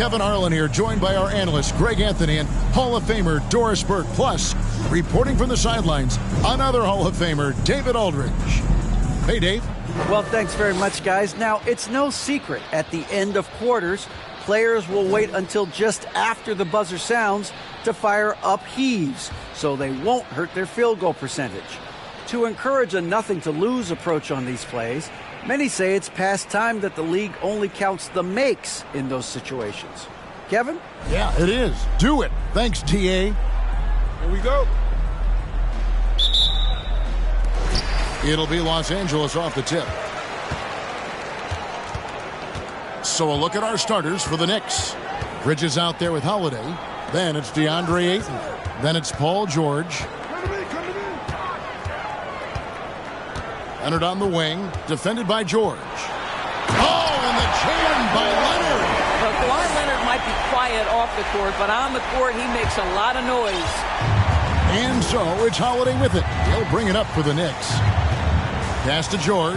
Kevin Harlan here, joined by our analyst Greg Anthony and Hall of Famer Doris Burke. Plus, reporting from the sidelines, another Hall of Famer, David Aldridge. Hey, Dave. Well, thanks very much, guys. Now, it's no secret at the end of quarters, players will wait until just after the buzzer sounds to fire up heaves, so they won't hurt their field goal percentage. To encourage a nothing-to-lose approach on these plays, many say it's past time that the league only counts the makes in those situations. Kevin? Yeah, it is. Do it. Thanks, TA. Here we go. It'll be Los Angeles off the tip. So a look at our starters for the Knicks. Bridges out there with Holiday. Then it's DeAndre Ayton. Then it's Paul George. Leonard on the wing, defended by George. Oh, and the jam by Leonard. Well, Kawhi Leonard might be quiet off the court, but on the court he makes a lot of noise. And so it's Holiday with it. He'll bring it up for the Knicks. Pass to George.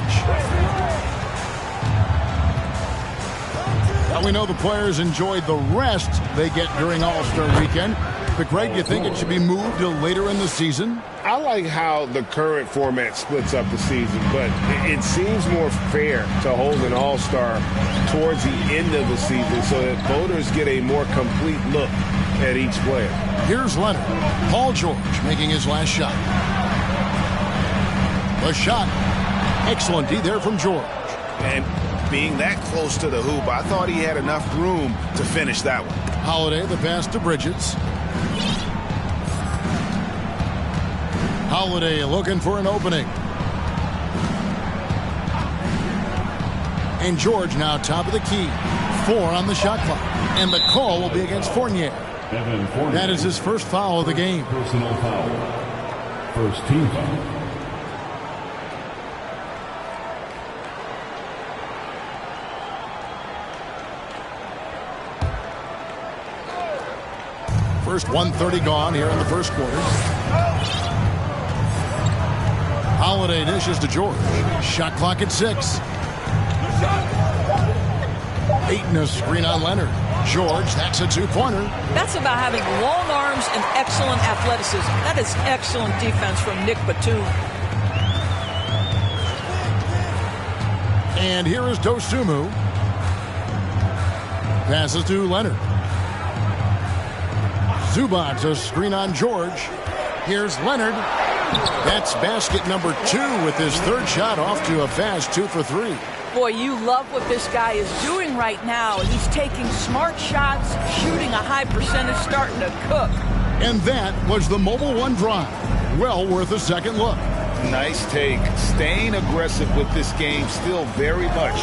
Now we know the players enjoyed the rest they get during All-Star Weekend. But, Greg, you think it should be moved to later in the season? I like how the current format splits up the season, but it seems more fair to hold an all-star towards the end of the season so that voters get a more complete look at each player. Here's Leonard. Paul George making his last shot. The shot. Excellent D there from George. And being that close to the hoop, I thought he had enough room to finish that one. Holiday, the pass to Bridges. Holiday looking for an opening. And George now top of the key. 4 on the shot clock. And the call will be against Fournier. That is his first foul of the game. Personal foul. First team foul. First 1:30 gone here in the first quarter. Holiday dishes to George. Shot clock at 6. Ayton a screen on Leonard. George, that's a 2-pointer. That's about having long arms and excellent athleticism. That is excellent defense from Nick Batum. And here is Dosunmu. Passes to Leonard. Zubac, a screen on George. Here's Leonard. That's basket number 2 with his third shot off to a fast 2 for 3. Boy, you love what this guy is doing right now. He's taking smart shots, shooting a high percentage, starting to cook. And that was the Mobile One drive. Well worth a second look. Nice take. Staying aggressive with this game, still very much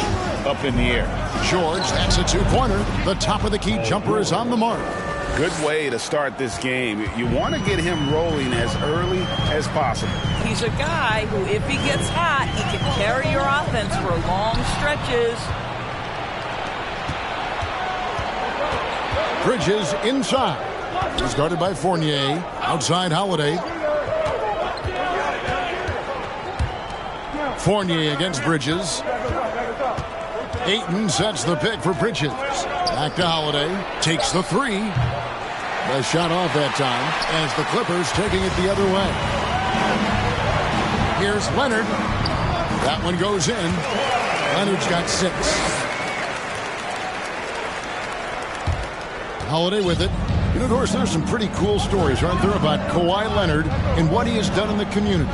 up in the air. George, that's a 2-pointer. The top of the key jumper is on the mark. Good way to start this game. You want to get him rolling as early as possible. He's a guy who, if he gets hot, he can carry your offense for long stretches. Bridges inside. He's guarded by Fournier. Outside Holiday. Fournier against Bridges. Ayton sets the pick for Bridges. Back to Holiday. Takes the 3. The shot off that time as the Clippers taking it the other way. Here's Leonard. That one goes in. Leonard's got 6. Holiday with it. You know, Doris, there's some pretty cool stories, aren't there, about Kawhi Leonard and what he has done in the community?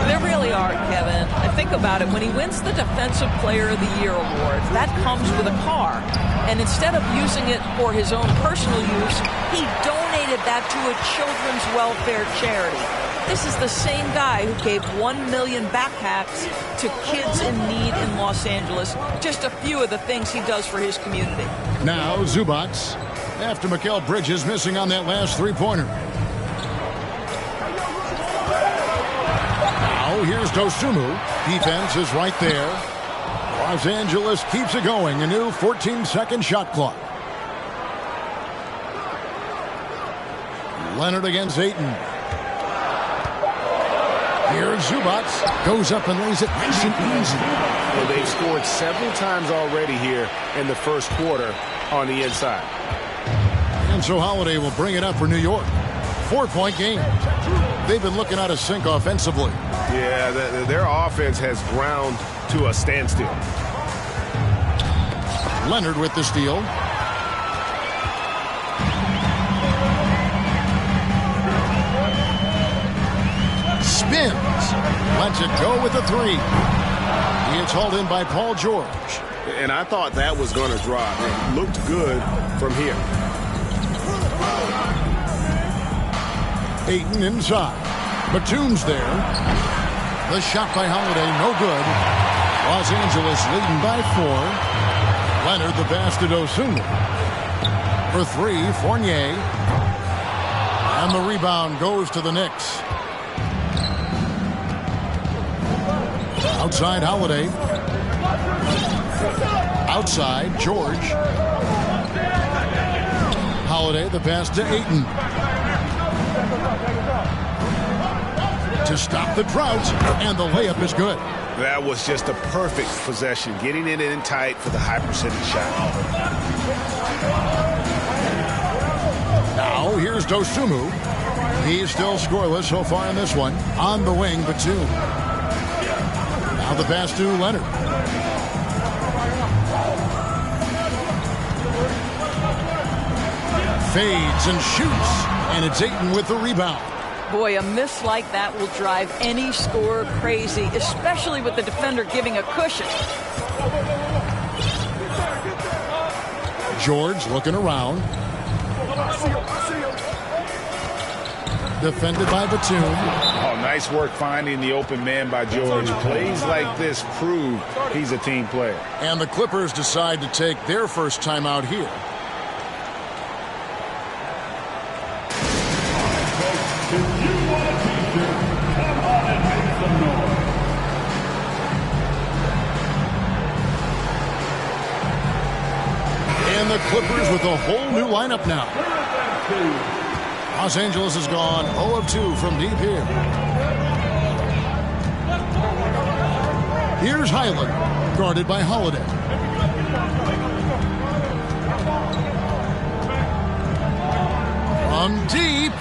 There really are, Kevin. I think about it. When he wins the Defensive Player of the Year award, that comes with a car. And instead of using it for his own personal use, he donated that to a children's welfare charity. This is the same guy who gave 1 million backpacks to kids in need in Los Angeles. Just a few of the things he does for his community. Now Zubac, after Mikal Bridges missing on that last 3-pointer. Now here's Dosunmu. Defense is right there. Los Angeles keeps it going. A new 14-second shot clock. Leonard against Ayton. Here's Zubac. Goes up and lays it nice and easy. Well, they've scored several times already here in the first quarter on the inside. And so Holiday will bring it up for New York. 4-point game. They've been looking out of sync offensively. Yeah, their offense has ground to a standstill. Leonard with the steal. Spins. Lets it go with the three. He is hauled in by Paul George. And I thought that was going to drop. It looked good from here. Ayton inside. Batum's there. The shot by Holiday, no good. Los Angeles leading by 4. Leonard the pass to Dosunmu. For 3, Fournier. And the rebound goes to the Knicks. Outside Holiday. Outside George. Holiday the pass to Ayton. To stop the drought, and the layup is good. That was just a perfect possession, getting it in tight for the high percentage shot. Now here's Dosunmu. He's still scoreless so far in this one. On the wing, Batum. Now the pass to Leonard. Fades and shoots, and it's Ayton with the rebound. Boy, a miss like that will drive any scorer crazy, especially with the defender giving a cushion. George looking around. Defended by Batum. Oh, nice work finding the open man by George. Plays like this prove he's a team player. And the Clippers decide to take their first timeout here. And the Clippers with a whole new lineup now. Los Angeles has gone 0 of 2 from deep here. Here's Highland, guarded by Holiday. From deep.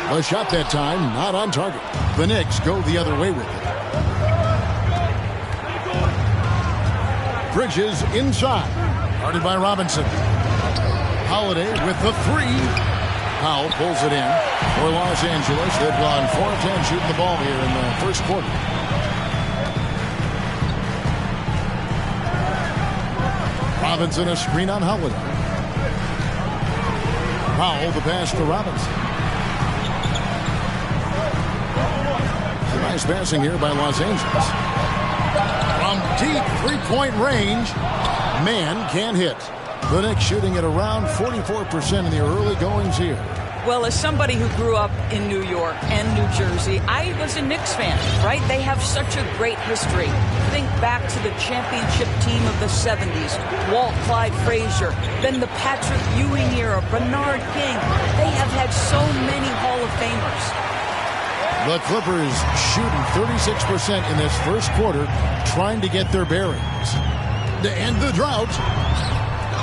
The shot that time, not on target. The Knicks go the other way with it. Bridges inside. Guarded by Robinson. Holiday with the three. Powell pulls it in for Los Angeles. They've gone 4 of 10 shooting the ball here in the first quarter. Robinson a screen on Holiday. Powell the pass to Robinson. Nice passing here by Los Angeles. From deep three-point range. Man can't hit. The Knicks shooting at around 44% in the early goings here. Well, as somebody who grew up in New York and New Jersey, I was a Knicks fan, right? They have such a great history. Think back to the championship team of the 70s, Walt Clyde Frazier, then the Patrick Ewing era, Bernard King. They have had so many Hall of Famers. The Clippers shooting 36% in this first quarter, trying to get their bearings. To end the drought,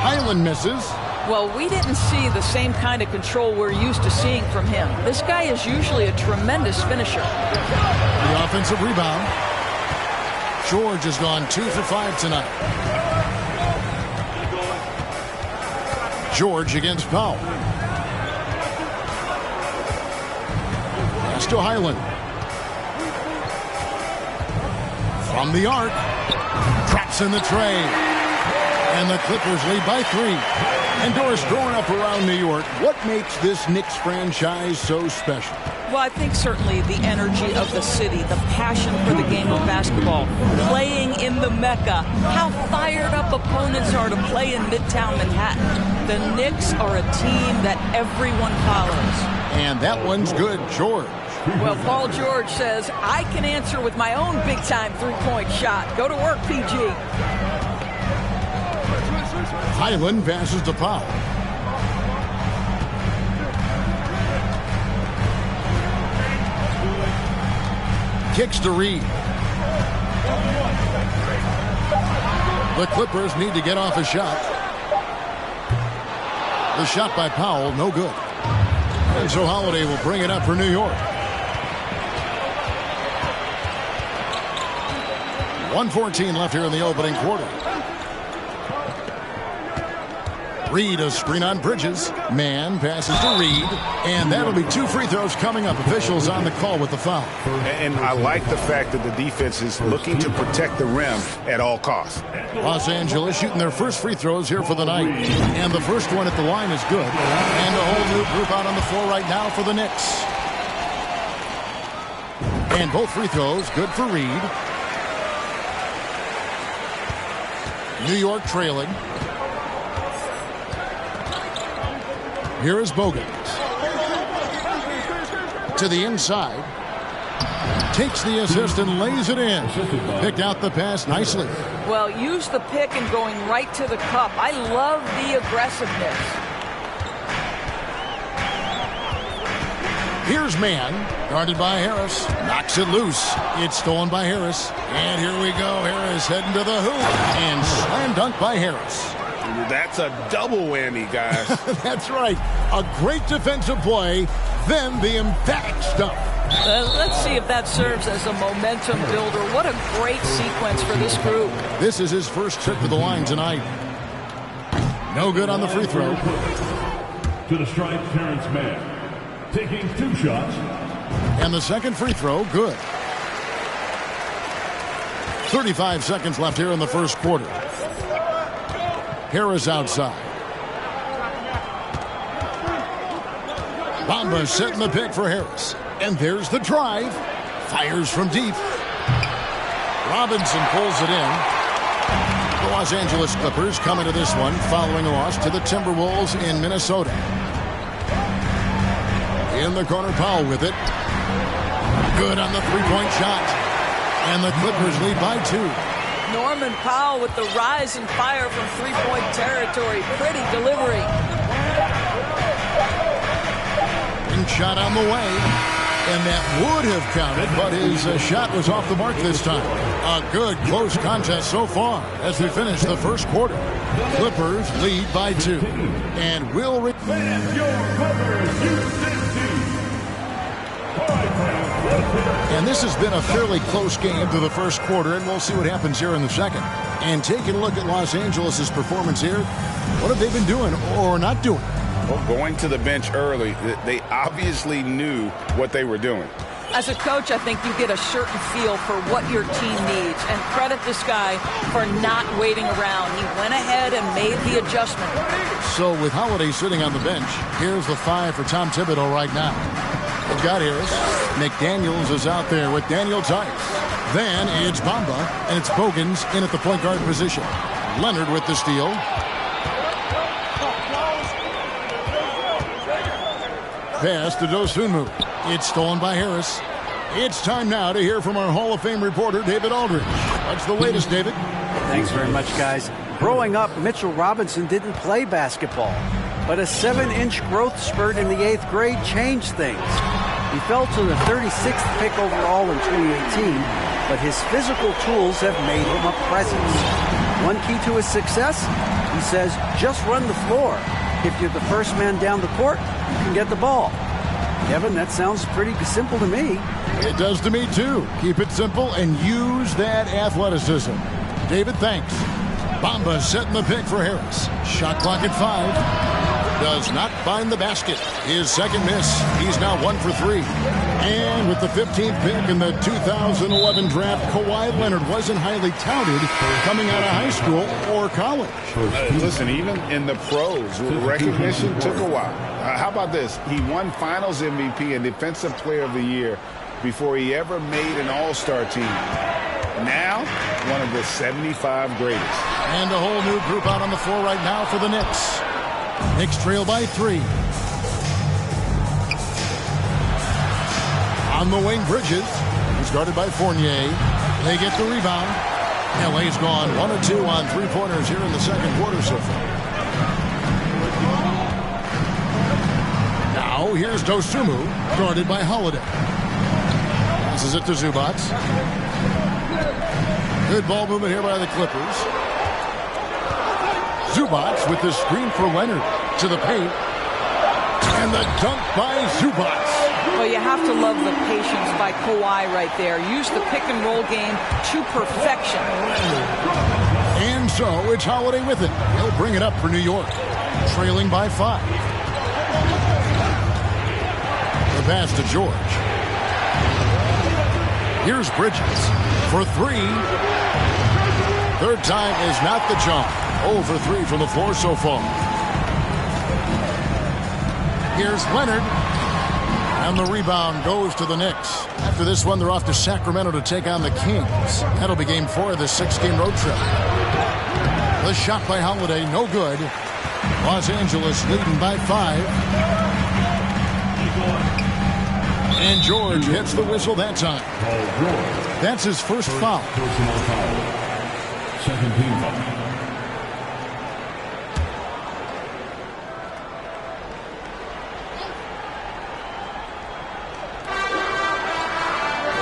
Highland misses. Well, we didn't see the same kind of control we're used to seeing from him. This guy is usually a tremendous finisher. The offensive rebound. George has gone 2 for 5 tonight. George against Powell. Pass to Highland. From the arc. Drops in the tray. And the Clippers lead by 3. And Doris, growing up around New York, what makes this Knicks franchise so special? Well, I think certainly the energy of the city, the passion for the game of basketball, playing in the Mecca, how fired up opponents are to play in Midtown Manhattan. The Knicks are a team that everyone follows. And that one's good, George. Well, Paul George says, I can answer with my own big-time three-point shot. Go to work, PG. Highland passes to Powell. Kicks to Reed. The Clippers need to get off a shot. The shot by Powell, no good. And so Holiday will bring it up for New York. 1:14 left here in the opening quarter. Reed, a screen on Bridges. Man passes to Reed. And that'll be 2 free throws coming up. Officials on the call with the foul. And I like the fact that the defense is looking to protect the rim at all costs. Los Angeles shooting their first free throws here for the night. And the first one at the line is good. And a whole new group out on the floor right now for the Knicks. And both free throws good for Reed. New York trailing. Here is Bogans. To the inside. Takes the assist and lays it in. Picked out the pass nicely. Well, use the pick and going right to the cup. I love the aggressiveness. Here's Man, guarded by Harris. Knocks it loose. It's stolen by Harris. And here we go. Harris heading to the hoop. And slam dunk by Harris. That's a double whammy, guys. That's right. A great defensive play, then the emphatic stuff. Let's see if that serves as a momentum builder. What a great sequence for this group. This is his first trip to the line tonight. No good on the free throw. To the stripe, Terrence Mann, taking 2 shots. And the second free throw, good. 35 seconds left here in the first quarter. Harris outside. Bamba setting the pick for Harris. And there's the drive. Fires from deep. Robinson pulls it in. The Los Angeles Clippers coming to this one following a loss to the Timberwolves in Minnesota. In the corner, Powell with it. Good on the three-point shot. And the Clippers lead by 2. Norman Powell with the rise and fire from three-point territory. Pretty delivery. And shot on the way. And that would have counted, but his shot was off the mark this time. A good close contest so far as we finish the first quarter. Clippers lead by 2. And will And this has been a fairly close game to the first quarter, and we'll see what happens here in the second. And taking a look at Los Angeles' performance here, what have they been doing or not doing? Well, going to the bench early, they obviously knew what they were doing. As a coach, I think you get a certain feel for what your team needs. And credit this guy for not waiting around. He went ahead and made the adjustment. So with Holiday sitting on the bench, here's the 5 for Tom Thibodeau right now. They've got Harris. McDaniels is out there with Daniel Tice. Then it's Bamba, and it's Bogans in at the point guard position. Leonard with the steal. Pass to Dosunmu. It's stolen by Harris. It's time now to hear from our Hall of Fame reporter, David Aldridge. What's the latest, David? Thanks very much, guys. Growing up, Mitchell Robinson didn't play basketball, but a 7-inch growth spurt in the 8th grade changed things. He fell to the 36th pick overall in 2018, but his physical tools have made him a presence. One key to his success, he says, just run the floor. If you're the first man down the court, you can get the ball. Kevin, that sounds pretty simple to me. It does to me, too. Keep it simple and use that athleticism. David, thanks. Bamba setting the pick for Harris. Shot clock at 5. Does not find the basket. His second miss. He's now 1 for 3. And with the 15th pick in the 2011 draft, Kawhi Leonard wasn't highly touted coming out of high school or college. Listen, even in the pros, recognition took a while. How about this? He won Finals MVP and Defensive Player of the Year before he ever made an All-Star team. Now, one of the 75 greatest. And a whole new group out on the floor right now for the Knicks. Knicks trail by 3. On the wing, Bridges. He's guarded by Fournier. They get the rebound. LA's gone 1 of 2 on three-pointers here in the second quarter so far. Now, here's Dosunmu, guarded by Holiday. Passes it to Zubac. Good ball movement here by the Clippers. Zubac with the screen for Leonard. to the paint. And the dunk by Zubac. Well, you have to love the patience by Kawhi right there. Use the pick-and-roll game to perfection. And so it's Holiday with it. He'll bring it up for New York, trailing by 5. The pass to George. Here's Bridges for 3. Third time is not the charm. 0 for 3 from the floor so far. Here's Leonard. And the rebound goes to the Knicks. After this one, they're off to Sacramento to take on the Kings. That'll be game 4 of this 6-game road trip. The shot by Holiday, no good. Los Angeles leading by 5. And George hits the whistle that time. That's his first foul. Personal foul. Second team foul.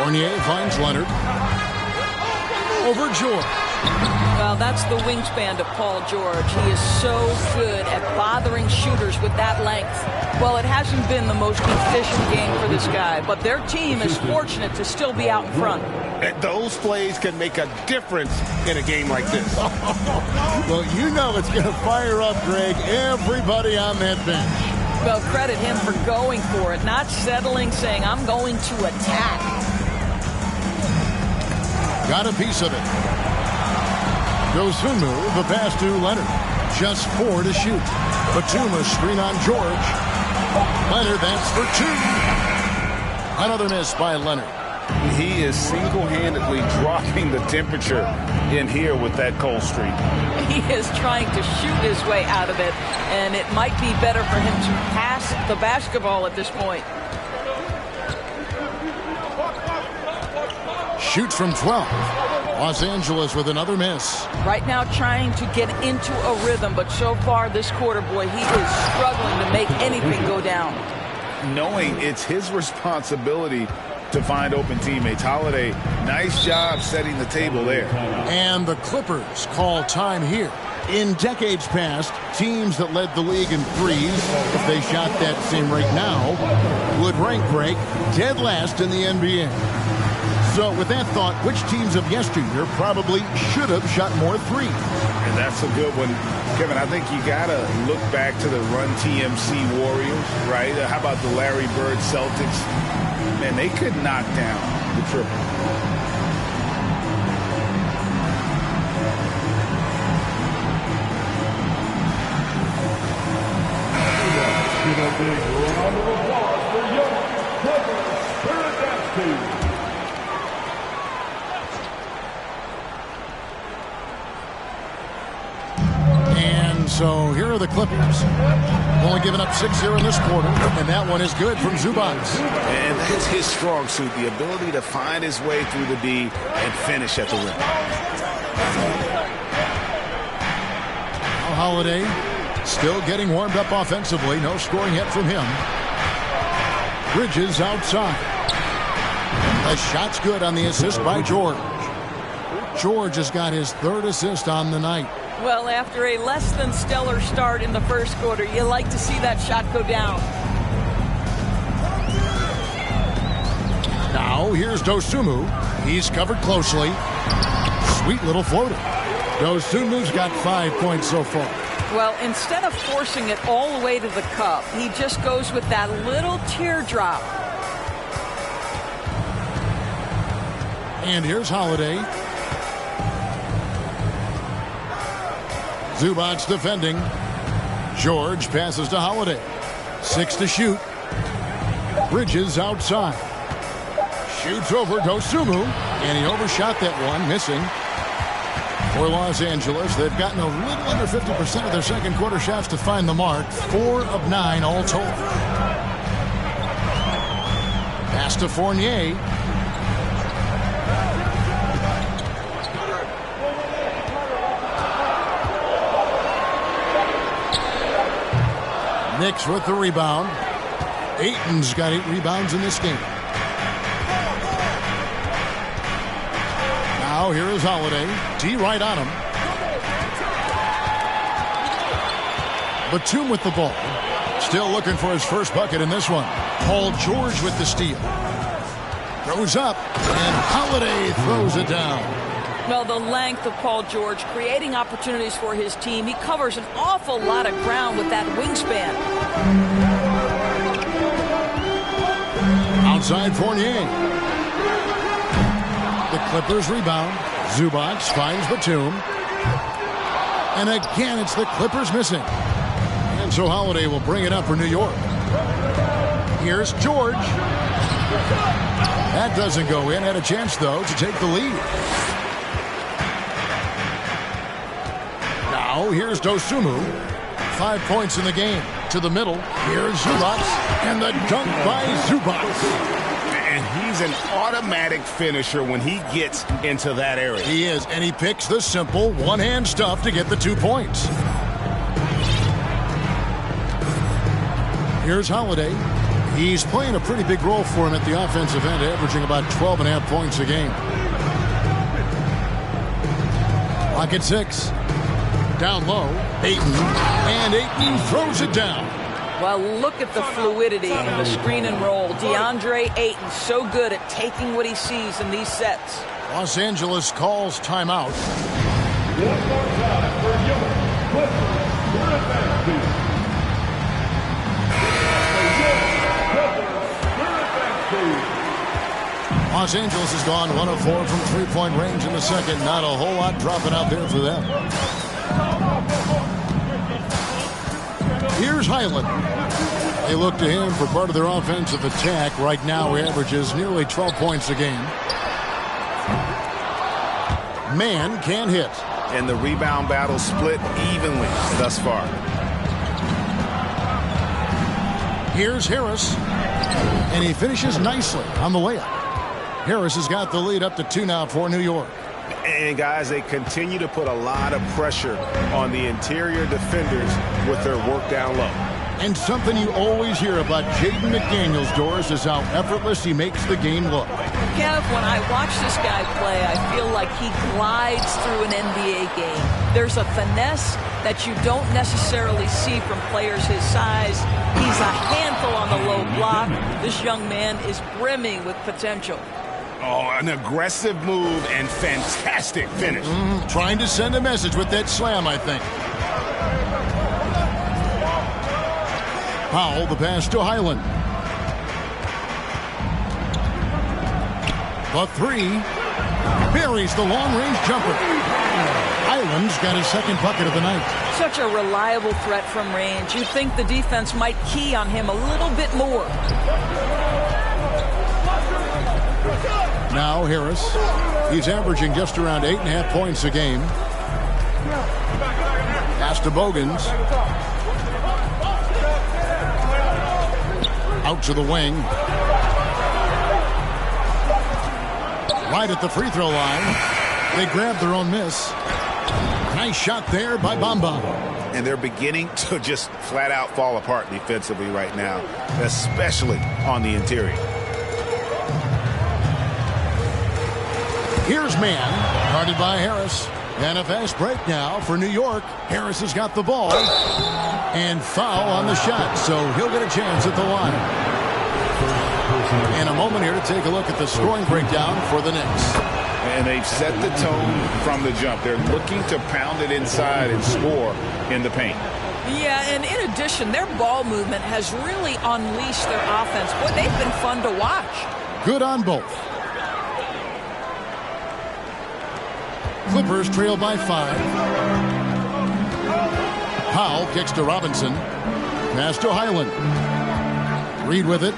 Fournier finds Leonard. Over George. Well, that's the wingspan of Paul George. He is so good at bothering shooters with that length. Well, it hasn't been the most efficient game for this guy, but their team is fortunate to still be out in front. Those plays can make a difference in a game like this. Well, you know it's going to fire up, Greg, everybody on that bench. Well, credit him for going for it, not settling, saying, I'm going to attack. Got a piece of it. Dosunmu, the pass to Leonard. Just 4 to shoot. Batum, screen on George. Leonard, that's for 2. Another miss by Leonard. He is single-handedly dropping the temperature in here with that cold streak. He is trying to shoot his way out of it, and it might be better for him to pass the basketball at this point. Shoots from 12. Los Angeles with another miss. Right now trying to get into a rhythm, but so far this quarter, boy, he is struggling to make anything go down. Knowing it's his responsibility to find open teammates. Holiday, nice job setting the table there. And the Clippers call time here. In decades past, teams that led the league in threes, if they shot that same rate now, would rank Greg dead last in the NBA. So with that thought, which teams of yesteryear probably should have shot more threes? And that's a good one. Kevin, I think you got to look back to the Run TMC Warriors, right? How about the Larry Bird Celtics? Man, they could knock down the triple. Give a big round of applause for young Clippers Spirit Dance Team. So here are the Clippers. Only giving up 6 here in this quarter, and that one is good from Zubac. And that's his strong suit, the ability to find his way through the D and finish at the rim. Now Holiday still getting warmed up offensively. No scoring yet from him. Bridges outside. The shot's good on the assist by George. George has got his 3rd assist on the night. Well, after a less than stellar start in the first quarter, you like to see that shot go down. Now, here's Dosunmu. He's covered closely. Sweet little floater. Dosunmu's got 5 points so far. Well, instead of forcing it all the way to the cup, he just goes with that little teardrop. And here's Holiday. Zubac defending. George passes to Holiday. 6 to shoot. Bridges outside. Shoots over Dosunmu. And he overshot that one, missing. For Los Angeles, they've gotten a little under 50% of their second quarter shots to find the mark. 4 of 9 all told. Pass to Fournier. Knicks with the rebound. Ayton's got 8 rebounds in this game. Now here is Holiday. D right on him. Batum with the ball. Still looking for his first bucket in this one. Paul George with the steal. Throws up, and Holiday throws it down. Well, the length of Paul George creating opportunities for his team. He covers an awful lot of ground with that wingspan. Outside Fournier. The Clippers rebound. Zubac finds Batum. And again, it's the Clippers missing. And so Holiday will bring it up for New York. Here's George. That doesn't go in. Had a chance, though, to take the lead. Now, here's Dosunmu. 5 points in the game. To the middle. Here's Zubac. And the dunk by Zubac. And he's an automatic finisher when he gets into that area. He is, and he picks the simple one-hand stuff to get the 2 points. Here's Holiday. He's playing a pretty big role for him at the offensive end, averaging about 12.5 points a game. Clock at 6. Down low. Ayton. And Ayton throws it down. Well, look at the fluidity in the screen and roll. DeAndre Ayton so good at taking what he sees in these sets. Los Angeles calls timeout. One more time for your Clippers. Your advance team. Los Angeles has gone 1 of 4 from three-point range in the second. Not a whole lot dropping out there for them. Here's Highland. They look to him for part of their offensive attack. Right now, he averages nearly 12 points a game. Man can't hit. And the rebound battle split evenly thus far. Here's Harris. And he finishes nicely on the layup. Harris has got the lead up to 2 now for New York. And guys, they continue to put a lot of pressure on the interior defenders with their work down low. And something you always hear about Jaden McDaniels, Doris, is how effortless he makes the game look. Kev, when I watch this guy play, I feel like he glides through an NBA game. There's a finesse that you don't necessarily see from players his size. He's a handful on the low block. This young man is brimming with potential. Oh, an aggressive move and fantastic finish. Trying to send a message with that slam, I think. Powell, the pass to Highland. The 3. Buries the long-range jumper. Highland's got his second bucket of the night. Such a reliable threat from range. You'd think the defense might key on him a little bit more. Now Harris. He's averaging just around 8.5 points a game. Pass to Bogans. Out to the wing. Right at the free throw line. They grab their own miss. Nice shot there by Bamba. And they're beginning to just flat out fall apart defensively right now, especially on the interior. Here's man, guarded by Harris. And a fast break now for New York. Harris has got the ball. And foul on the shot, so he'll get a chance at the line. In a moment here to take a look at the scoring breakdown for the Knicks. And they've set the tone from the jump. They're looking to pound it inside and score in the paint. Yeah, and in addition, their ball movement has really unleashed their offense. Boy, they've been fun to watch. Good on both. Clippers trail by 5. Powell kicks to Robinson. Pass to Highland. Reed with it.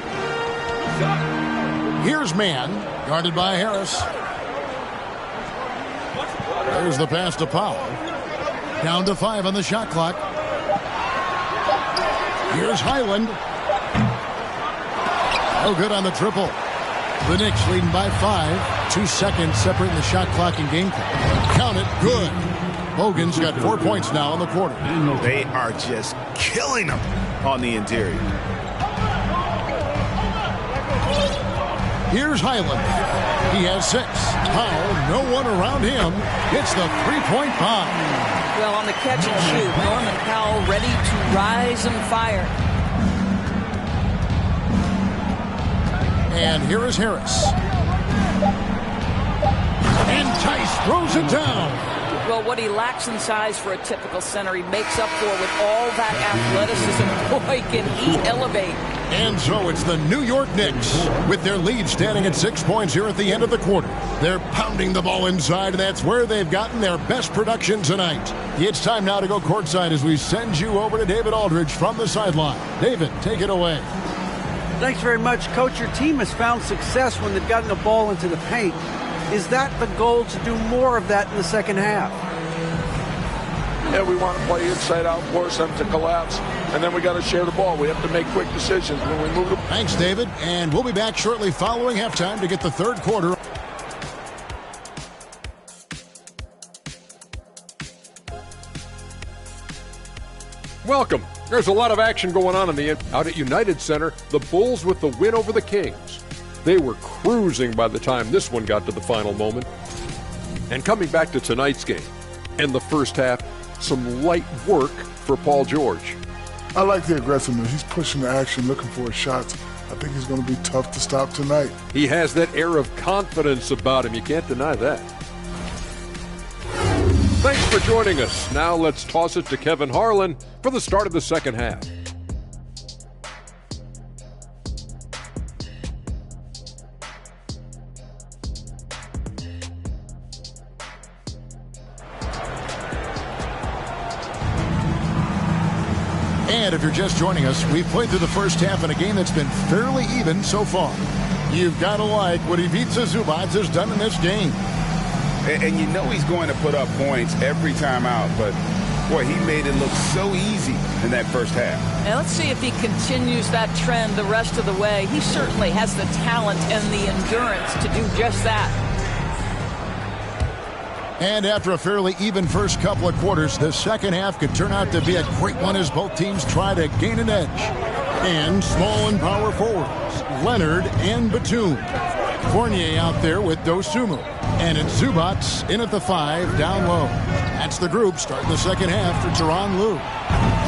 Here's man, guarded by Harris. There's the pass to Powell. Down to 5 on the shot clock. Here's Highland. No good on the triple. The Knicks leading by 5. 2 seconds separating the shot clock and game clock. Count it. Good. Hogan's got 4 points now in the quarter. They are just killing them on the interior. Here's Highland. He has 6. Powell, no one around him. Hits the three-point bomb. Well, on the catch and shoot, Norman Powell ready to rise and fire. And here is Harris. And Tice throws it down. Well, what he lacks in size for a typical center, he makes up for with all that athleticism. Boy, can he elevate. And so it's the New York Knicks with their lead standing at 6 points here at the end of the quarter. They're pounding the ball inside, and that's where they've gotten their best production tonight. It's time now to go courtside as we send you over to David Aldridge from the sideline. David, take it away. Thanks very much, Coach. Your team has found success when they've gotten the ball into the paint. Is that the goal, to do more of that in the second half? Yeah, we want to play inside out, force them to collapse, and then we got to share the ball. We have to make quick decisions when we move the ball. Thanks, David. And we'll be back shortly following halftime to get the third quarter. Welcome. There's a lot of action going on out at United Center. The Bulls with the win over the Kings. They were cruising by the time this one got to the final moment. And coming back to tonight's game, in the first half, some light work for Paul George. I like the aggressiveness. He's pushing the action, looking for his shots. I think he's going to be tough to stop tonight. He has that air of confidence about him. You can't deny that. Thanks for joining us. Now let's toss it to Kevin Harlan for the start of the second half. And if you're just joining us, we've played through the first half in a game that's been fairly even so far. You've got to like what Ivica Zubac has done in this game. And you know he's going to put up points every time out, but boy, he made it look so easy in that first half. Now let's see if he continues that trend the rest of the way. He certainly has the talent and the endurance to do just that. And after a fairly even first couple of quarters, the second half could turn out to be a great one as both teams try to gain an edge. And small and power forwards, Leonard and Batum. Fournier out there with Dosunmu. And it's Zubac in at the 5, down low. That's the group starting the second half for Tyronn Lue.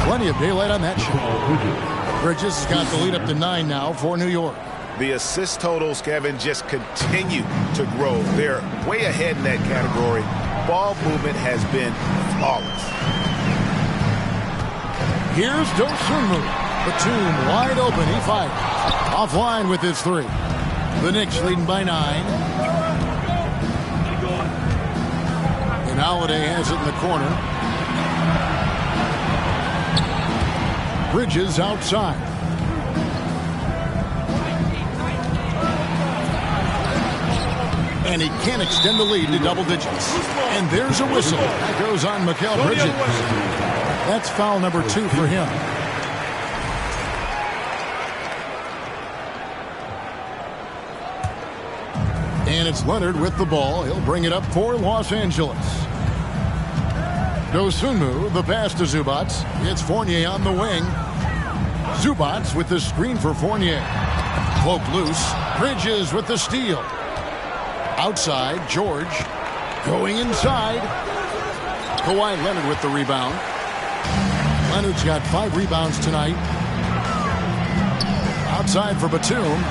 Plenty of daylight on that shot. Bridges has got the lead up to 9 now for New York. The assist totals, Kevin, just continue to grow. They're way ahead in that category. Ball movement has been flawless. Here's Dosunmu. Batum wide open. He fires. Offline with his 3. The Knicks leading by 9. And Holiday has it in the corner. Bridges outside. And he can't extend the lead to double digits. And there's a whistle. That goes on Mikal Bridges. That's foul number 2 for him. And it's Leonard with the ball. He'll bring it up for Los Angeles. Dosunmu, the pass to Zubac. It's Fournier on the wing. Zubac with the screen for Fournier. Cloak loose. Bridges with the steal. Outside, George. Going inside. Kawhi Leonard with the rebound. Leonard's got 5 rebounds tonight. Outside for Batum.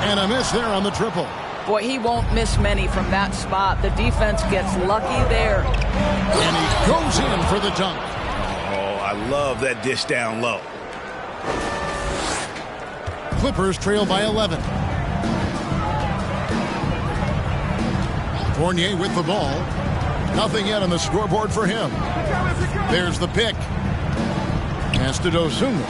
And a miss there on the triple. Boy, he won't miss many from that spot. The defense gets lucky there. And he goes in for the dunk. Oh, I love that dish down low. Clippers trail by 11. Fournier with the ball. Nothing yet on the scoreboard for him. There's the pick. Pass to Dosunmu.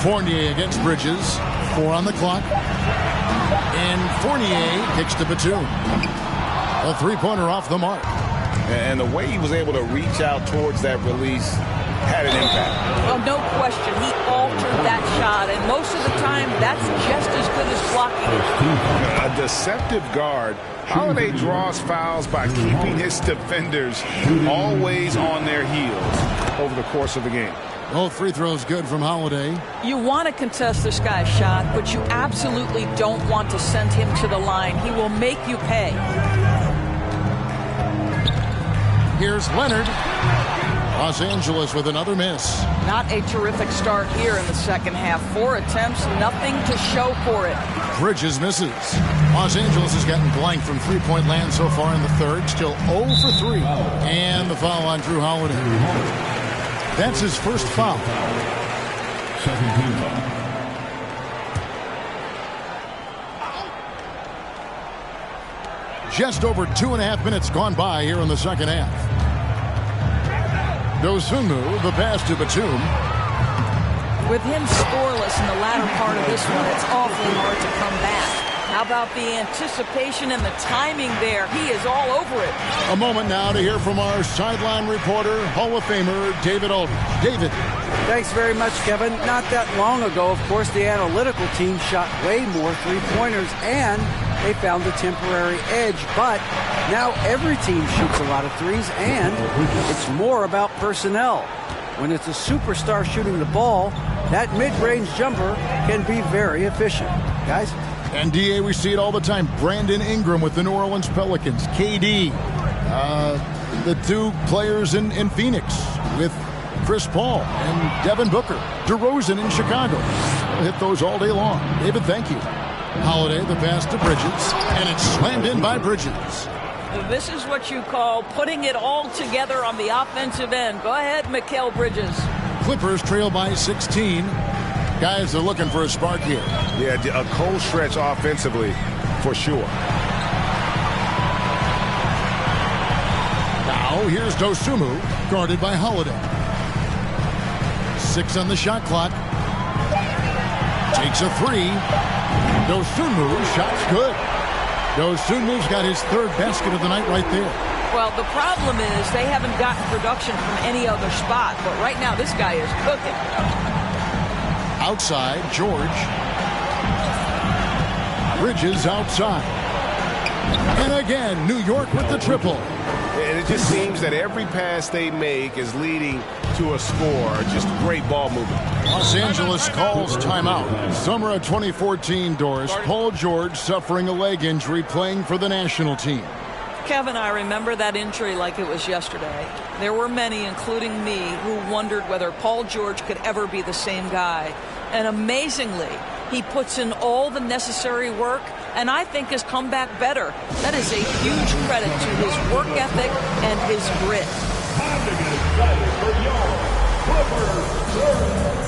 Fournier against Bridges. 4 on the clock. And Fournier kicks to Batum. A 3-pointer off the mark. And the way he was able to reach out towards that release had an impact. Oh, no question. He altered that shot, and most of the time, that's just as good as blocking. A deceptive guard. Holiday draws fouls by keeping his defenders always on their heels over the course of the game. Both free throws good from Holiday. You want to contest this guy's shot, but you absolutely don't want to send him to the line. He will make you pay. Here's Leonard. Los Angeles with another miss. Not a terrific start here in the second half. 4 attempts, nothing to show for it. Bridges misses. Los Angeles has gotten blank from three-point land so far in the third. Still 0 for 3. And the foul on Drew Holiday. That's his first foul. Second team foul. Just over 2.5 minutes gone by here in the second half. Dosunmu, the pass to Batum. With him scoreless in the latter part of this one, it's awfully hard to come back. How about the anticipation and the timing there? He is all over it. A moment now to hear from our sideline reporter, Hall of Famer David Aldridge. David. Thanks very much, Kevin. Not that long ago, of course, the analytical team shot way more three-pointers and they found a temporary edge, but now every team shoots a lot of threes, and it's more about personnel. When it's a superstar shooting the ball, that mid-range jumper can be very efficient. Guys? And DA, we see it all the time. Brandon Ingram with the New Orleans Pelicans. KD, the two players in Phoenix with Chris Paul and Devin Booker. DeRozan in Chicago. We'll hit those all day long. David, thank you. Holiday, the pass to Bridges, and it's slammed in by Bridges. This is what you call putting it all together on the offensive end. Go ahead, Mikal Bridges. Clippers trail by 16. Guys are looking for a spark here. Yeah, a cold stretch offensively, for sure. Now, here's Dosunmu, guarded by Holiday. 6 on the shot clock. Takes a 3. Dosunmu, shot's good. Dosunmu's got his third basket of the night right there. Well, the problem is they haven't gotten production from any other spot, but right now this guy is cooking. Outside, George. Bridges outside. And again, New York with the triple. And it just seems that every pass they make is leading to a score. Just great ball movement. Los Angeles calls timeout. Summer of 2014, Doris. Paul George suffering a leg injury playing for the national team. Kevin, I remember that injury like it was yesterday. There were many, including me, who wondered whether Paul George could ever be the same guy. And amazingly, he puts in all the necessary work and I think has come back better. That is a huge credit to his work ethic and his grit. Time to get excited for your Clippers.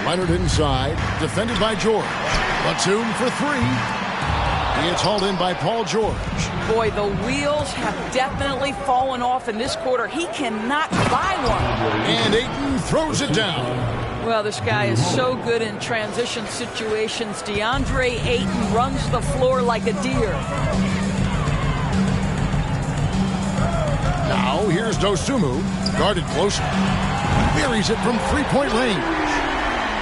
Leonard inside, defended by George. Batum for 3. It's hauled in by Paul George. Boy, the wheels have definitely fallen off in this quarter. He cannot buy one. And Ayton throws it down. Well, this guy is so good in transition situations. DeAndre Ayton runs the floor like a deer. Now here's Dosunmu, guarded close. Buries it from three-point range.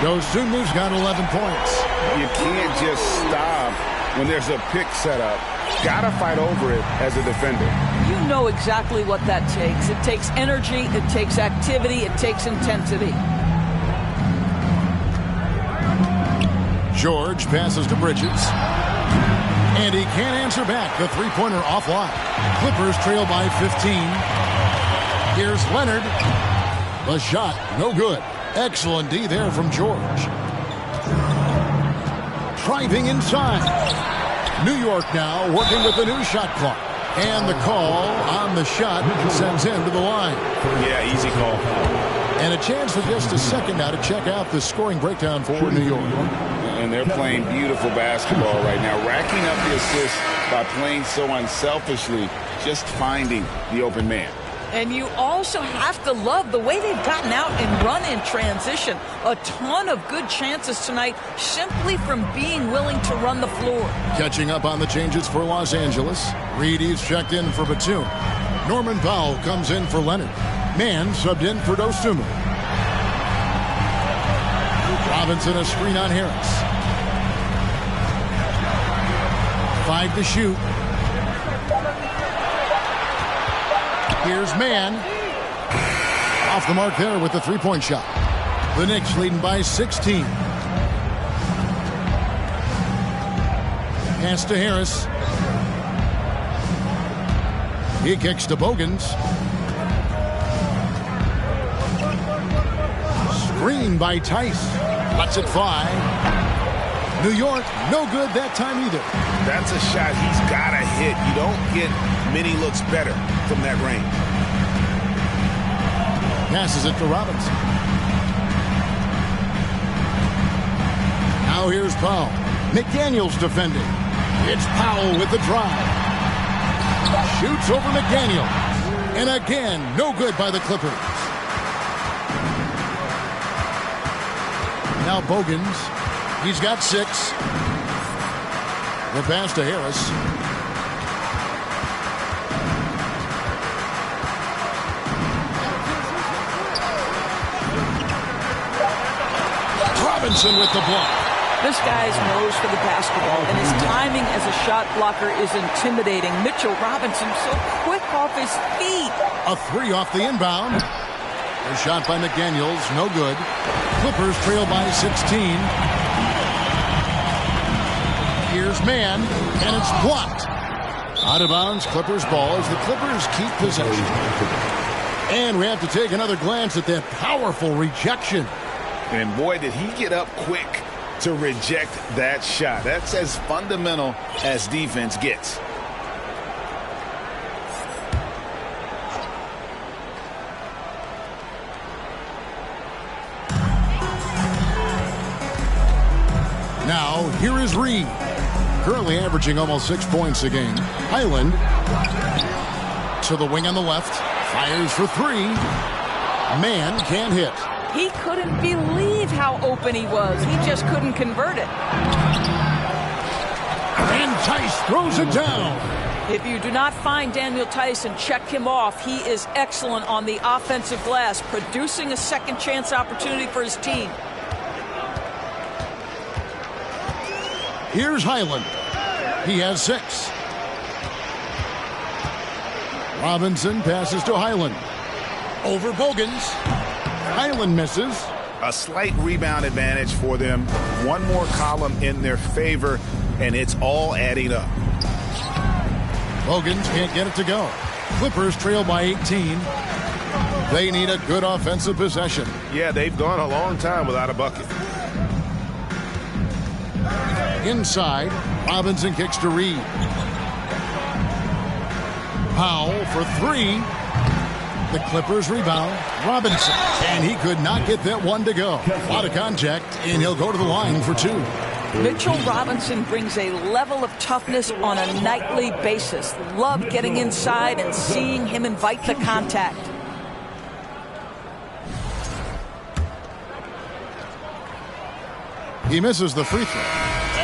Dosumu's got 11 points. You can't just stop when there's a pick set up. Gotta fight over it as a defender. You know exactly what that takes. It takes energy, it takes activity, it takes intensity. George passes to Bridges. And he can't answer back. The three-pointer offline. Clippers trail by 15. Here's Leonard. The shot, no good. Excellent D there from George. Driving inside. New York now working with the new shot clock. And the call on the shot sends him to the line. Yeah, easy call. And a chance for just a second now to check out the scoring breakdown for New York. And they're playing beautiful basketball right now, racking up the assists by playing so unselfishly, just finding the open man. And you also have to love the way they've gotten out and run in transition. A ton of good chances tonight simply from being willing to run the floor. Catching up on the changes for Los Angeles. Reedy's checked in for Batum. Norman Powell comes in for Leonard. Mann subbed in for Dosunmu. Robinson a screen on Harris. 5 to shoot. Here's Mann. Off the mark there with the three-point shot. The Knicks leading by 16. Pass to Harris. He kicks to Bogans. Screen by Tice. Lets it fly. New York, no good that time either. That's a shot he's got to hit. You don't get many looks better from that range. Passes it to Robinson. Now here's Powell. McDaniels defending. It's Powell with the drive. Shoots over McDaniel. And again, no good by the Clippers. Now Bogans. He's got 6. The pass to Harris. Robinson with the block. This guy's nose for the basketball, and his timing as a shot blocker is intimidating. Mitchell Robinson so quick off his feet. A 3 off the inbound. A shot by McDaniels, no good. Clippers trail by 16. Here's Mann, and it's blocked. Out of bounds, Clippers ball as the Clippers keep possession. And we have to take another glance at that powerful rejection. And boy, did he get up quick to reject that shot. That's as fundamental as defense gets. Now, here is Reed. Currently averaging almost 6 points a game. Highland to the wing on the left. Fires for 3. Mann can't hit. He couldn't believe how open he was. He just couldn't convert it. And Tice throws it down. If you do not find Daniel Tice and check him off, he is excellent on the offensive glass, producing a second chance opportunity for his team. Here's Highland. He has 6. Robinson passes to Highland. Over Bogans. Highland misses. A slight rebound advantage for them. One more column in their favor, and it's all adding up. Bogans can't get it to go. Clippers trail by 18. They need a good offensive possession. Yeah, they've gone a long time without a bucket. Inside, Robinson kicks to Reed. Powell for 3. The Clippers rebound. Robinson, and he could not get that one to go. A lot of contact, and he'll go to the line for 2. Mitchell Robinson brings a level of toughness on a nightly basis. Love getting inside and seeing him invite the contact. He misses the free throw.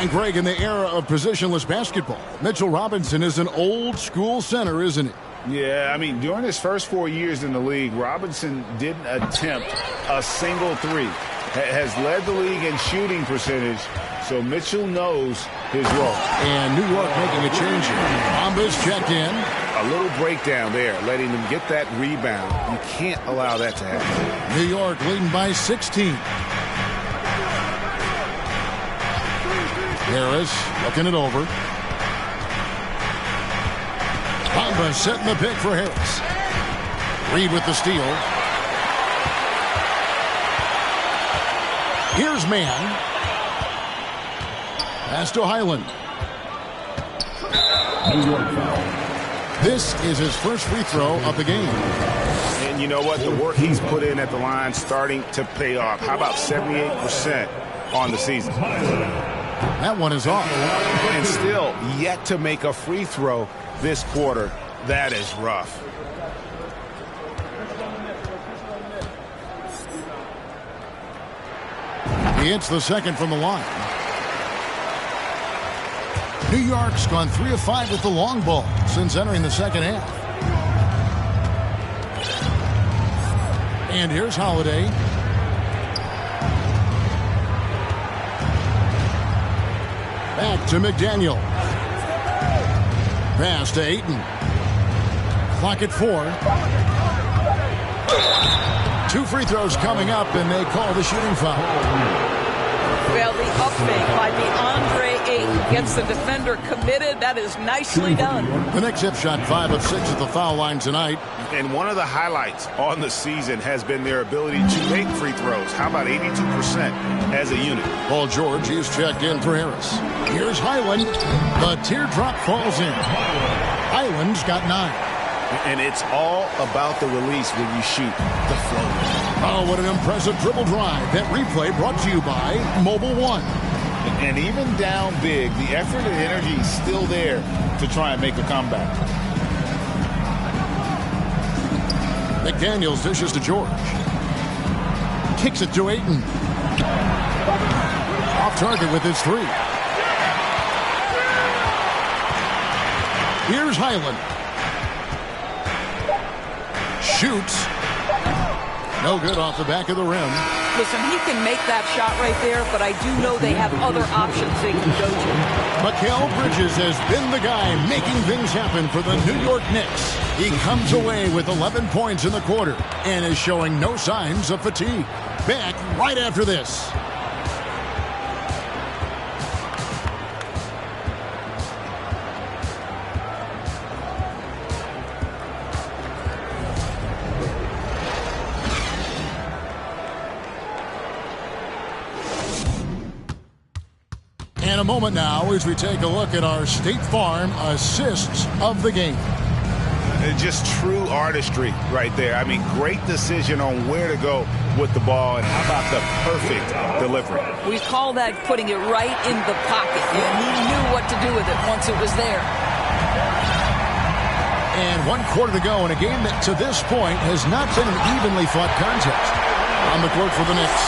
And Greg, in the era of positionless basketball, Mitchell Robinson is an old school center, isn't he? Yeah, I mean, during his first 4 years in the league, Robinson didn't attempt a single three. Has led the league in shooting percentage, so Mitchell knows his role. And New York making a change here. Bamba's checked in. A little breakdown there, letting them get that rebound. You can't allow that to happen. New York leading by 16. Harris looking it over. Bamba setting the pick for Harris. Reed with the steal. Here's Mann. Pass to Highland. New York foul. This is his first free throw of the game. And you know what? The work he's put in at the line starting to pay off. How about 78% on the season? That one is off. And still yet to make a free throw this quarter. That is rough. He hits the second from the line. New York's gone 3 of 5 with the long ball since entering the second half. And here's Holiday. Back to McDaniel. Pass to Ayton. Clock at 4. 2 free throws coming up, and they call the shooting foul. Well, the up fake by DeAndre Ayton gets the defender committed. That is nicely done. The Knicks have shot 5 of 6 at the foul line tonight. And one of the highlights on the season has been their ability to make free throws. How about 82% as a unit? Paul George is checked in for Harris. Here's Highland. The teardrop falls in. Highland's got 9. And it's all about the release when you shoot the float. Oh, what an impressive dribble drive. That replay brought to you by Mobile One. And even down big, the effort and energy is still there to try and make a comeback. McDaniels dishes to George. Kicks it to Ayton. Off target with his 3. Here's Highland. Shoots. No good off the back of the rim. Listen, he can make that shot right there, but I do know they have other options they can go to. Mikal Bridges has been the guy making things happen for the New York Knicks. He comes away with 11 points in the quarter and is showing no signs of fatigue. Back right after this. A moment now as we take a look at our State Farm assists of the game. Just true artistry right there. I mean, great decision on where to go with the ball, and how about the perfect delivery? We call that putting it right in the pocket, and he knew what to do with it once it was there. And 1 quarter to go in a game that to this point has not been an evenly fought contest. On the court for the Knicks,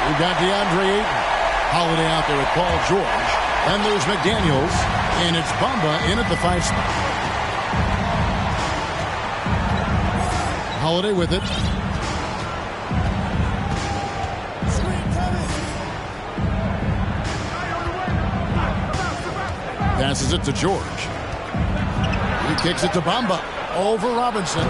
we've got DeAndre Ayton. Holiday out there with Paul George. And there's McDaniels. And it's Bamba in at the 5 spot. Holiday with it. Passes it to George. He kicks it to Bamba. Over Robinson.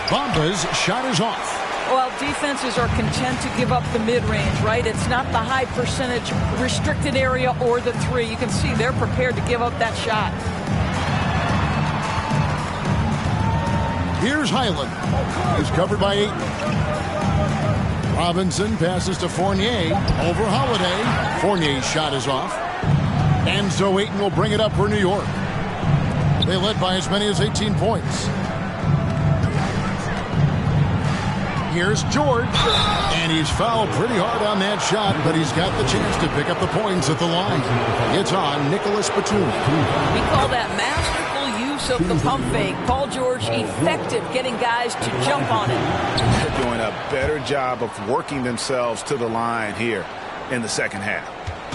Bamba's shot is off. Well, defenses are content to give up the mid-range, right? It's not the high percentage restricted area or the 3. You can see they're prepared to give up that shot. Here's Highland. He's covered by Ayton. Robinson passes to Fournier. Over Holiday. Fournier's shot is off. And so Ayton will bring it up for New York. They led by as many as 18 points. Here's George, and he's fouled pretty hard on that shot, but he's got the chance to pick up the points at the line. It's on Nicholas Batum. We call that masterful use of the pump fake. Paul George effective getting guys to jump on it. They're doing a better job of working themselves to the line here in the second half.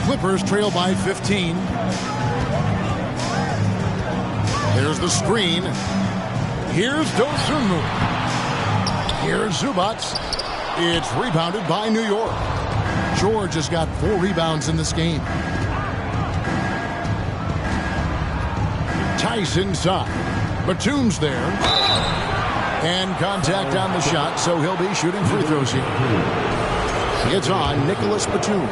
Clippers trail by 15. There's the screen. Here's Dosunmu. Here's Zubats. It's rebounded by New York. George has got 4 rebounds in this game. Tice inside. Batum's there. And contact on the shot, so he'll be shooting free throws here. It's on Nicholas Batum.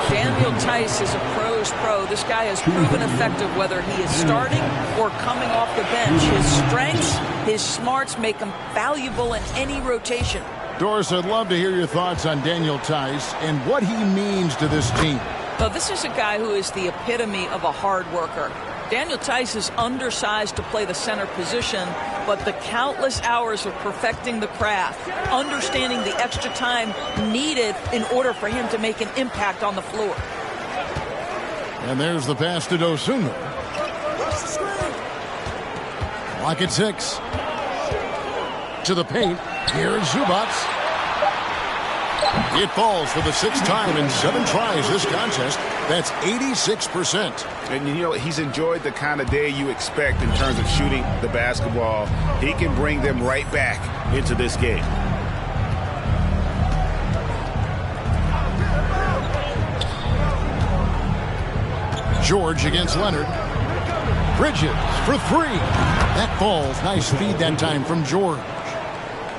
Daniel Tice is a pro's pro. This guy has proven effective whether he is starting or coming off the bench. His strengths, his smarts make him valuable in any rotation. Doris, I'd love to hear your thoughts on Daniel Tice and what he means to this team. Well, this is a guy who is the epitome of a hard worker. Daniel Tice is undersized to play the center position, but the countless hours of perfecting the craft, understanding the extra time needed in order for him to make an impact on the floor. And there's the pass to Dosunmu. Lock at 6. To the paint. Here's Zubats. It falls for the 6th time in 7 tries this contest. That's 86%. And you know, he's enjoyed the kind of day you expect in terms of shooting the basketball. He can bring them right back into this game. George against Leonard. Bridges for 3. That falls. Nice feed that time from George.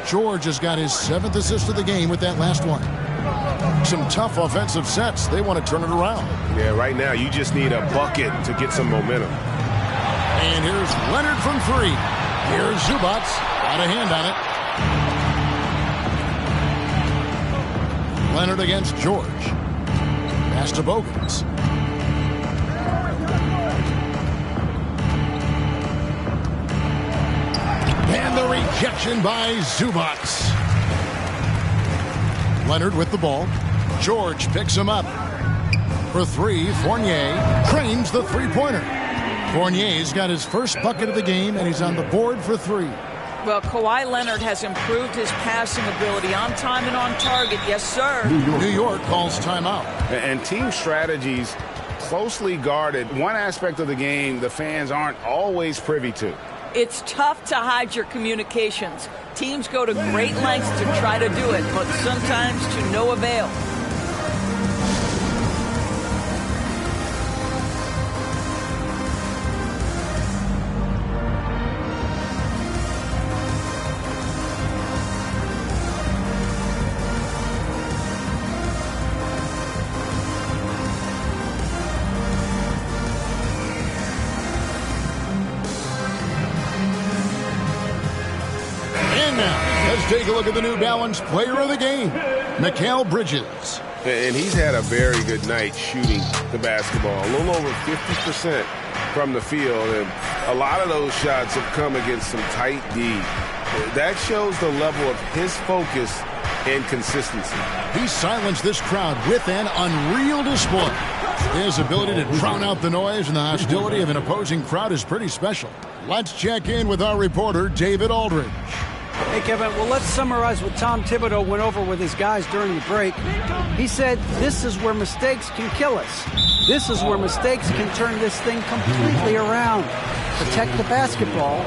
George has got his 7th assist of the game with that last one. Some tough offensive sets. They want to turn it around. Yeah, right now you just need a bucket to get some momentum. And here's Leonard from 3. Here's Zubats. Got a hand on it. Leonard against George. Pass to Bogans. And the rejection by Zubats. Leonard with the ball. George picks him up. For 3, Fournier trains the three-pointer. Fournier's got his first bucket of the game, and he's on the board for 3. Well, Kawhi Leonard has improved his passing ability on time and on target. Yes, sir. New York calls timeout. And team strategies closely guarded. One aspect of the game the fans aren't always privy to. It's tough to hide your communications. Teams go to great lengths to try to do it, but sometimes to no avail. Take a look at the New Balance player of the game, Mikal Bridges. And he's had a very good night shooting the basketball. A little over 50% from the field. And a lot of those shots have come against some tight D. That shows the level of his focus and consistency. He silenced this crowd with an unreal display. His ability to drown out the noise and the hostility of an opposing crowd is pretty special. Let's check in with our reporter, David Aldridge. Hey, Kevin, well, let's summarize what Tom Thibodeau went over with his guys during the break. He said, this is where mistakes can kill us. This is where mistakes can turn this thing completely around. Protect the basketball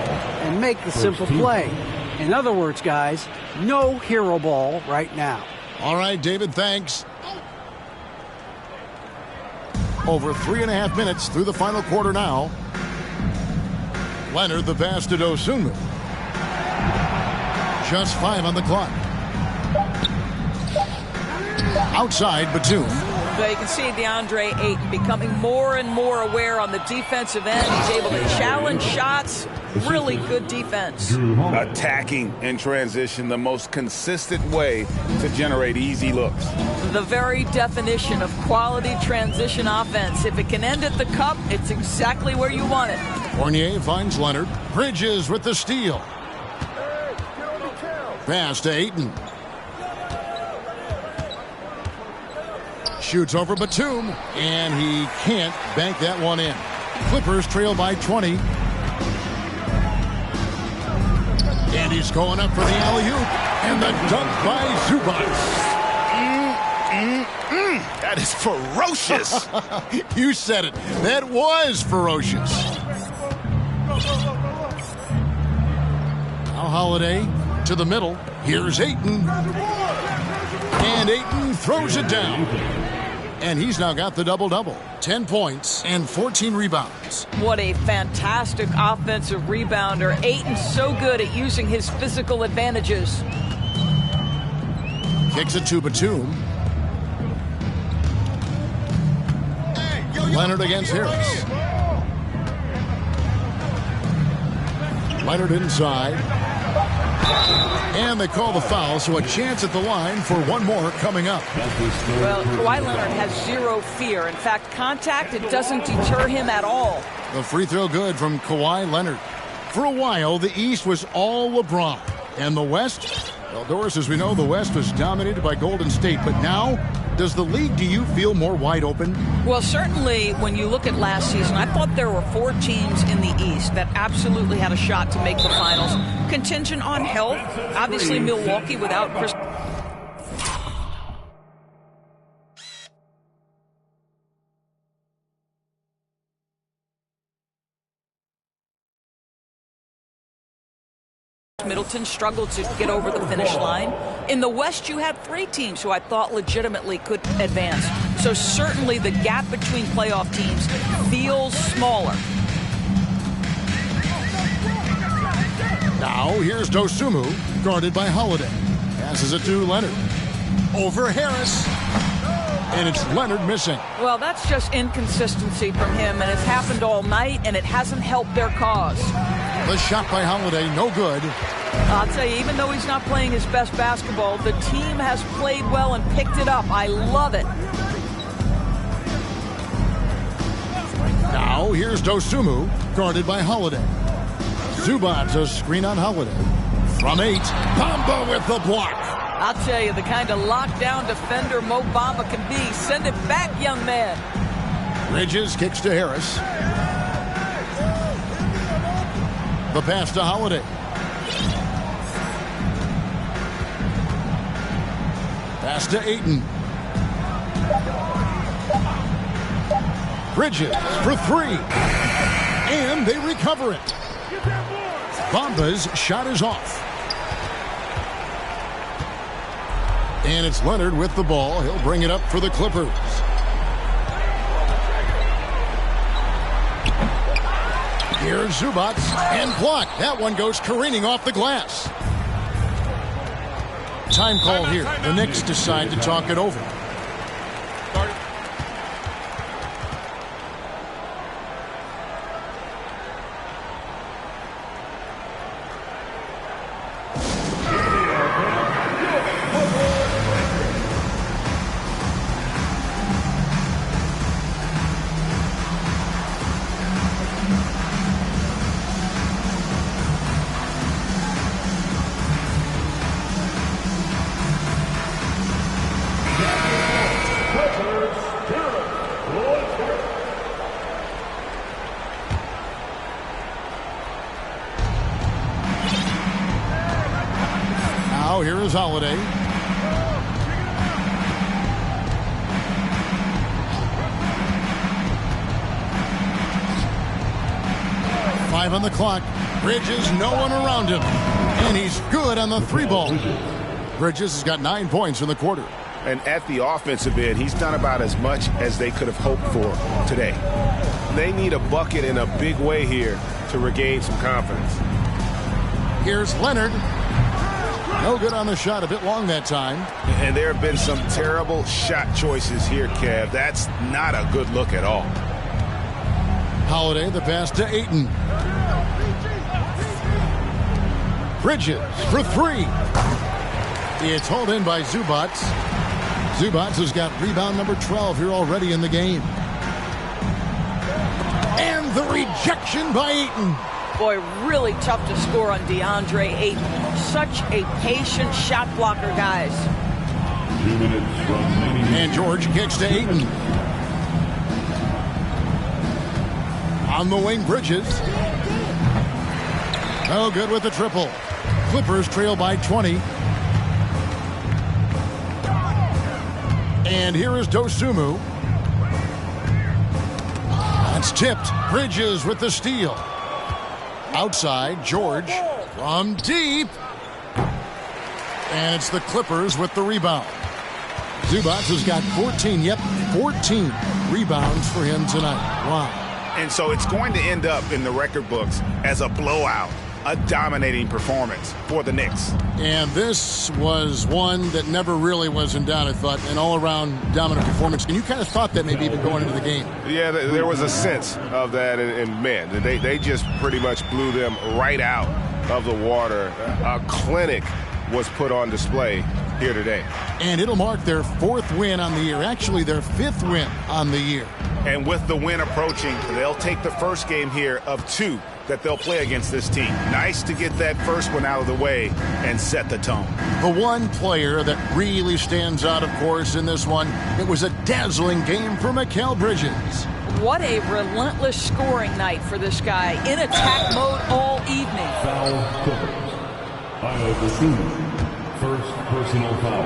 and make the simple play. In other words, guys, no hero ball right now. All right, David, thanks. Over 3.5 minutes through the final quarter now. Leonard the pass to Dosunmu. Just 5 on the clock. Outside, Batum. But you can see DeAndre Ayton becoming more and more aware on the defensive end. He's able to challenge shots. Really good defense. Attacking in transition, the most consistent way to generate easy looks. The very definition of quality transition offense. If it can end at the cup, it's exactly where you want it. Fournier finds Leonard. Bridges with the steal. Pass to Ayton. Shoots over Batum, and he can't bank that one in. Clippers trail by 20. And he's going up for the alley-oop. And the dunk by Zubats. That is ferocious. You said it. That was ferocious. Now Holiday to the middle. Here's Ayton. And Ayton throws it down. And he's now got the double-double. 10 points and 14 rebounds. What a fantastic offensive rebounder. Ayton's so good at using his physical advantages. Kicks it to Batum. Leonard against Harris. Leonard inside. And they call the foul, so a chance at the line for one more coming up. Well, Kawhi Leonard has zero fear. In fact, contact, it doesn't deter him at all. The free throw good from Kawhi Leonard. For a while, the East was all LeBron. And the West? Well, Doris, as we know, the West was dominated by Golden State. But now, does the league, do you feel more wide open? Well, certainly when you look at last season, I thought there were 4 teams in the East that absolutely had a shot to make the finals. Contingent on health. Obviously, Milwaukee without Chris. Middleton struggled to get over the finish line. In the West, you had 3 teams who I thought legitimately could advance. So certainly the gap between playoff teams feels smaller. Now here's Dosunmu, guarded by Holiday. Passes it to Leonard. Over Harris. And it's Leonard missing. Well, that's just inconsistency from him, and it's happened all night, and it hasn't helped their cause. The shot by Holiday, no good. I'll tell you, even though he's not playing his best basketball, the team has played well and picked it up. I love it. Now here's Dosunmu, guarded by Holiday. Zubac, a screen on Holiday. From 8, Bamba with the block. I'll tell you, the kind of lockdown defender Mo Bamba can be. Send it back, young man. Bridges kicks to Harris. The pass to Holiday. Pass to Ayton. Bridges for 3. And they recover it. Bamba's shot is off. And it's Leonard with the ball. He'll bring it up for the Clippers. Here's Zubac and blocked. That one goes careening off the glass. Time call here. The Knicks decide to talk it over. Here is Holiday. Five on the clock. Bridges, no one around him. And he's good on the 3-ball. Bridges has got 9 points in the quarter. And at the offensive end, he's done about as much as they could have hoped for today. They need a bucket in a big way here to regain some confidence. Here's Leonard. No good on the shot, a bit long that time. And there have been some terrible shot choices here, Kev. That's not a good look at all. Holiday, the pass to Ayton. Bridges for 3. It's hauled in by Zubac. Zubac has got rebound number 12 here already in the game. And the rejection by Ayton. Boy, really tough to score on DeAndre Ayton. Such a patient shot blocker, guys. 2 minutes remaining. And George kicks to Ayton. On the wing, Bridges. No good with the triple. Clippers trail by 20. And here is Dosunmu. That's tipped. Bridges with the steal. Outside, George. From deep. And it's the Clippers with the rebound. Zubac has got 14 rebounds for him tonight. Wow. And so it's going to end up in the record books as a blowout, a dominating performance for the Knicks. And this was one that never really was in doubt, I thought, an all-around dominant performance. And you kind of thought that maybe even going into the game. Yeah, there was a sense of that, and man, they just pretty much blew them right out of the water. A clinic was put on display here today. And it'll mark their 4th win on the year, actually their 5th win on the year. And with the win approaching, they'll take the first game here of 2 that they'll play against this team. Nice to get that first one out of the way and set the tone. The one player that really stands out, of course, in this one, it was a dazzling game for Mikal Bridges. What a relentless scoring night for this guy. In attack mode all evening. Foul Clippers. First personal foul.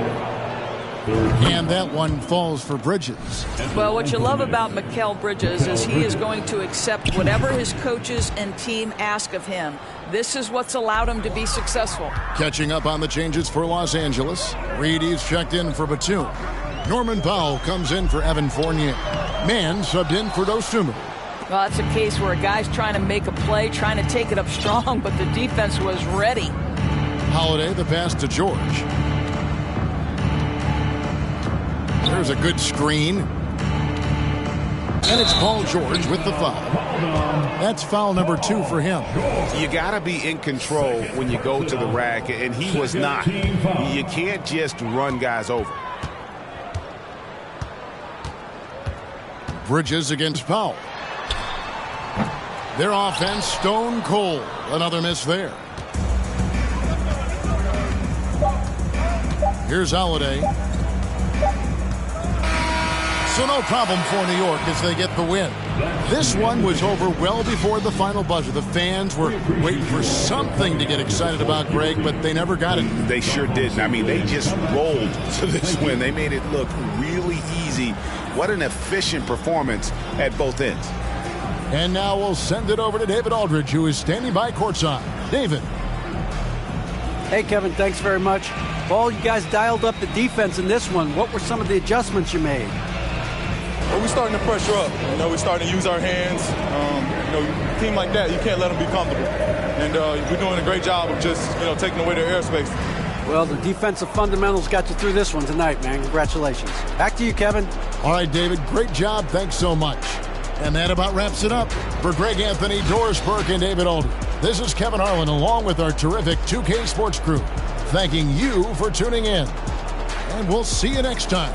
And that one falls for Bridges. Well, what you love about Mikal Bridges is he is going to accept whatever his coaches and team ask of him. This is what's allowed him to be successful. Catching up on the changes for Los Angeles. Reedy's checked in for Batum. Norman Powell comes in for Evan Fournier. Mann subbed in for Dosunmu. Well, that's a case where a guy's trying to make a play, trying to take it up strong, but the defense was ready. Holiday, the pass to George. There's a good screen. And it's Paul George with the foul. That's foul number 2 for him. You got to be in control when you go to the rack, and he was not. You can't just run guys over. Bridges against Powell. Their offense stone cold. Another miss there. Here's Holiday. So no problem for New York as they get the win. This one was over well before the final buzzer. The fans were waiting for something to get excited about, Greg, but they never got it. They sure didn't. I mean, they just rolled to this win. They made it look really easy. What an efficient performance at both ends. And now we'll send it over to David Aldridge, who is standing by courtside. David. Hey, Kevin, thanks very much. Well, you guys dialed up the defense in this one. What were some of the adjustments you made? Well, we're starting to pressure up. We're starting to use our hands. A team like that, you can't let them be comfortable. And we're doing a great job of just, taking away their airspace. Well, the defensive fundamentals got you through this one tonight, man. Congratulations. Back to you, Kevin. All right, David, great job. Thanks so much. And that about wraps it up. For Greg Anthony, Doris Burke, and David Aldridge, this is Kevin Harlan along with our terrific 2K Sports crew, thanking you for tuning in. And we'll see you next time.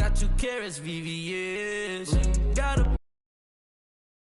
got 2 carats, VVS.